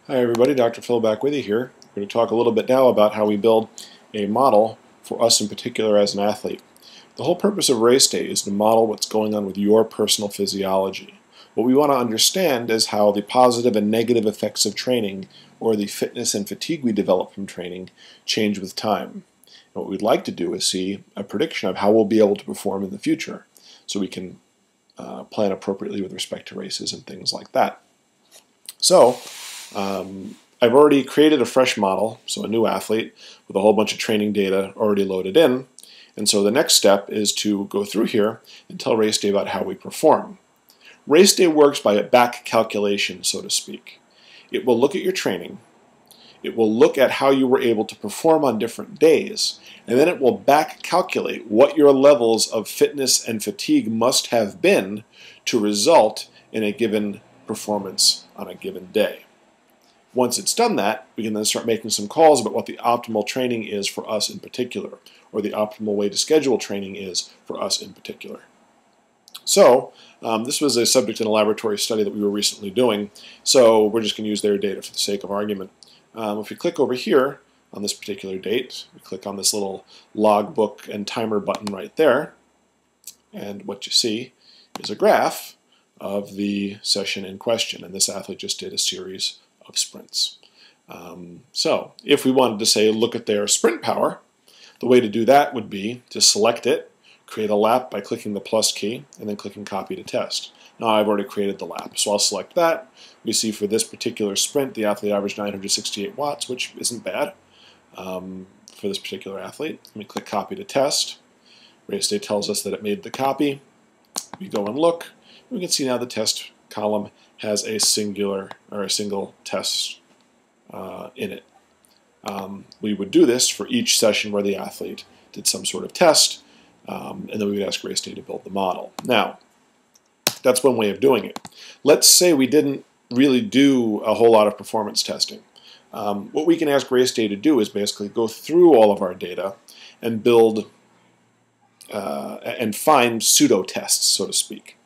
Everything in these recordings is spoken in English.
Hi everybody, Dr. Phil back with you here. We're going to talk a little bit now about how we build a model for us in particular as an athlete. The whole purpose of race day is to model what's going on with your personal physiology. What we want to understand is how the positive and negative effects of training, or the fitness and fatigue we develop from training, change with time. And what we'd like to do is see a prediction of how we'll be able to perform in the future, so we can plan appropriately with respect to races and things like that. So, I've already created a fresh model, so a new athlete, with a whole bunch of training data already loaded in. And so the next step is to go through here and tell RaceDay about how we perform. RaceDay works by a back calculation, so to speak. It will look at your training. It will look at how you were able to perform on different days, and then it will back calculate what your levels of fitness and fatigue must have been to result in a given performance on a given day. Once it's done that, we can then start making some calls about what the optimal training is for us in particular, or the optimal way to schedule training is for us in particular. So, this was a subject in a laboratory study that we were recently doing, so we're just going to use their data for the sake of argument. If we click over here on this particular date, we click on this little logbook and timer button right there, and what you see is a graph of the session in question, and this athlete just did a series of sprints. So if we wanted to say look at their sprint power, the way to do that would be to select it, create a lap by clicking the plus key, and then clicking copy to test. Now I've already created the lap, so I'll select that. We see for this particular sprint the athlete averaged 968 watts, which isn't bad for this particular athlete. Let me click copy to test. RaceDay tells us that it made the copy. We go and look. We can see now the test column has a single test in it. We would do this for each session where the athlete did some sort of test, and then we would ask RaceDay to build the model. Now, that's one way of doing it. Let's say we didn't really do a whole lot of performance testing. What we can ask RaceDay to do is basically go through all of our data and build and find pseudo-tests, so to speak.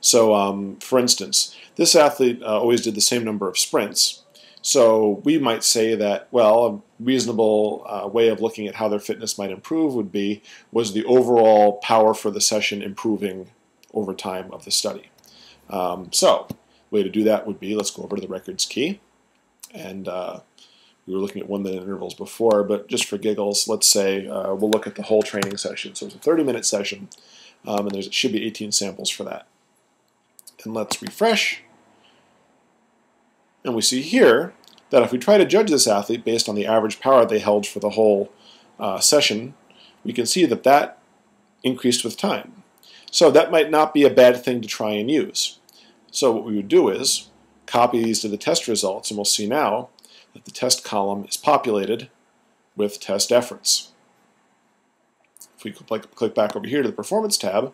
So, for instance, this athlete always did the same number of sprints. So we might say that, well, a reasonable way of looking at how their fitness might improve would be, was the overall power for the session improving over time of the study? So, the way to do that would be, let's go over to the records key. And we were looking at 1 minute intervals before, but just for giggles, let's say we'll look at the whole training session. So it's a 30-minute session, and there should be 18 samples for that. And let's refresh. And we see here that if we try to judge this athlete based on the average power they held for the whole session, we can see that that increased with time. So that might not be a bad thing to try and use. So what we would do is copy these to the test results, and we'll see now that the test column is populated with test efforts. If we click back over here to the Performance tab,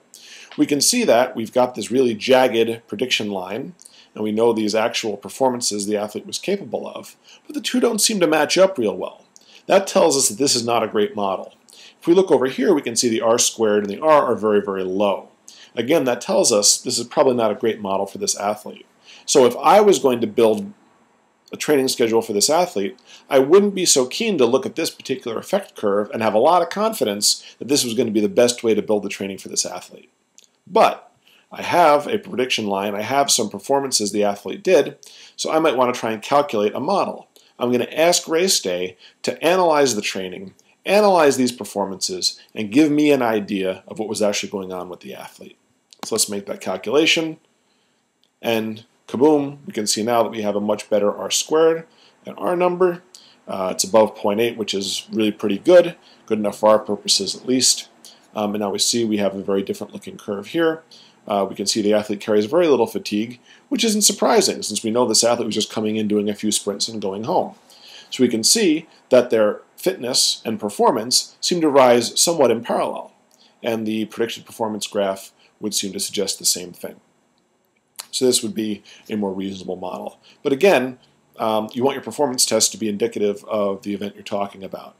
we can see that we've got this really jagged prediction line, and we know these actual performances the athlete was capable of, but the two don't seem to match up real well. That tells us that this is not a great model. If we look over here, we can see the R squared and the R are very, very low. Again, that tells us this is probably not a great model for this athlete. So if I was going to build a training schedule for this athlete, I wouldn't be so keen to look at this particular effect curve and have a lot of confidence that this was going to be the best way to build the training for this athlete. But I have a prediction line, I have some performances the athlete did, so I might want to try and calculate a model. I'm going to ask RaceDay to analyze the training, analyze these performances, and give me an idea of what was actually going on with the athlete. So let's make that calculation, and kaboom, we can see now that we have a much better R squared and R number. It's above 0.8, which is really pretty good enough for our purposes at least. And now we see we have a very different looking curve here. We can see the athlete carries very little fatigue, which isn't surprising since we know this athlete was just coming in, doing a few sprints, and going home. So we can see that their fitness and performance seem to rise somewhat in parallel, and the predicted performance graph would seem to suggest the same thing. So this would be a more reasonable model. But again, you want your performance test to be indicative of the event you're talking about.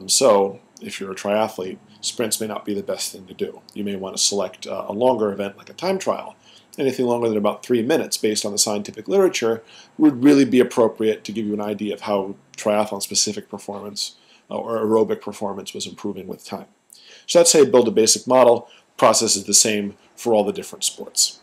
So if you're a triathlete, sprints may not be the best thing to do. You may want to select a longer event like a time trial anything longer than about 3 minutes based on the scientific literature would really be appropriate to give you an idea of how triathlon-specific performance or aerobic performance was improving with time. So that's how you build a basic model. Process is the same for all the different sports.